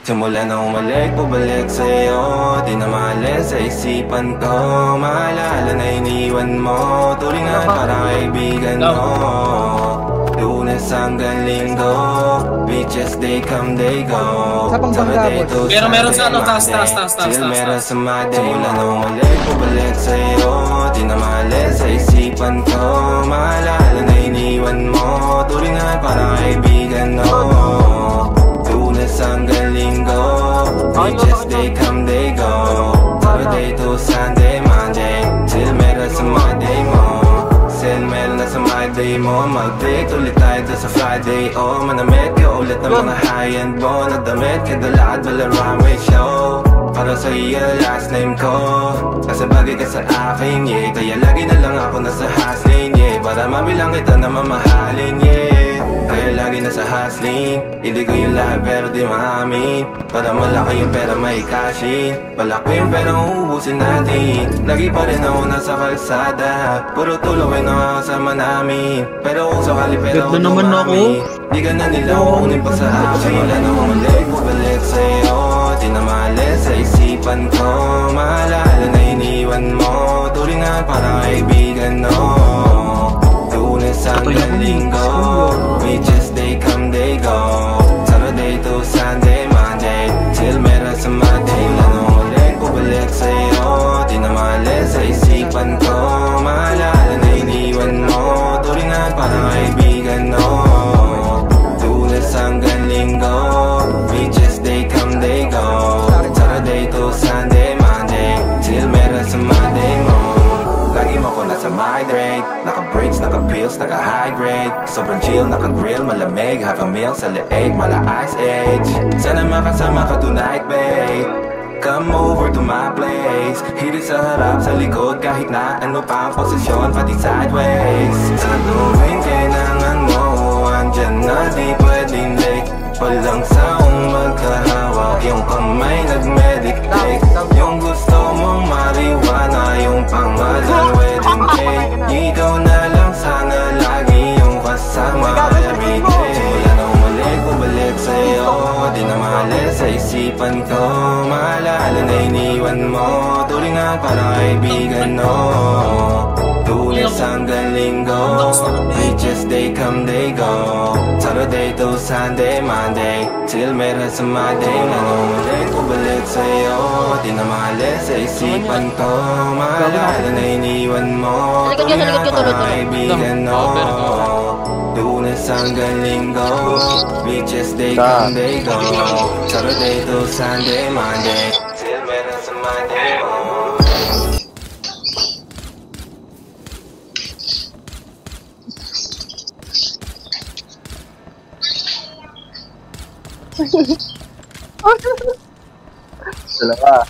Simula na umalik, pabalik sa'yo. Di na maalis sa isipan ko. Maalala na iniwan mo. Turingan para kaibigan mo. Lunes hanggang Linggo, beaches they come they go. Saturday to Sunday, meron sa ano, taas. Till meron sa Monday. Simula na umalik, pabalik sa'yo. Di na maalis sa isipan ko. Maalala na iniwan mo. Turingan para kaibigan mo. Lunes hanggang Linggo, beaches they come they go. Saturday to Sunday, Monday, till meron sa Monday mo. Till meron na sa Monday mo. Mag-date ulit tayo doon sa Friday. Oh, manamit ka ulit ng mga high-end mo. Nadamit ka dalakad bala runway show. Para sa iyo last name ko. Kasi bagay ka sa akin, yeah. Kaya lagi na lang ako nasa hustling, yeah. Para mabilang kita na mamahalin, yeah. Kaya lagi nasa hustling. Hindi ko yung lahat pero di maamin. Para malaki yung pera may cashin. Malaki yung pera uubusin natin. Lagi pa rin ako nasa kalsada. Puro tulawin ang kasama namin. Pero kung sakali pera ko dumami, di ka na nila kukunin pa sa akin. Wala na umalik, bumalik sa'yo. Di na maalis sa isipan ko. Maalala na iniwan mo. Turingan para kaibigan mo. Lunes hanggang Linggo, beaches they come they go. Saturday to Sunday, Monday, till meron sa Monday. Wala na ulit, bumalik sa'yo. Di na maalis sa isipan ko. Maalala na iniwan mo. Turingan para kaibigan mo. Lunes hanggang Linggo, beaches they come they go. Saturday to Sunday, Monday, till meron sa Monday mo. Lagi mo ko nasa migrate. Naka-breaks, naka-pills, naka-high grade. Sobrang chill, naka-grill, malamig. Half a meal sa leeg, mala ice age. Sana makasama ka tonight, babe. Come over to my place. Hirit sa harap, sa likod, kahit na ano pa ang posisyon, pati sideways. Sa tuwing kailangan mo, andyan na di pwedeng late. Walang saong magkahawak, yung kamay nag-meditate. Yung gusto mong mariwana, yung pangalan wedding cake. Ikaw na lang sana lagi yung kasama everyday. Wala na umalik, bumalik sa'yo. Di na maalis sa isipan ko. Maalala na iniwan mo. Turingan para kaibigan mo. Lunes hanggang Linggo, beaches they come they go. Saturday to Sunday, Monday, till meron sa Monday. Wala na umalik, bumalik sa'yo. Di na maalis sa isipan ko. Maalala na iniwan mo. Turingan para kaibigan mo. Lunes hanggang Linggo, beaches they come they go. Saturday to Sunday, Monday, till meron sa Monday mo. Dalawa.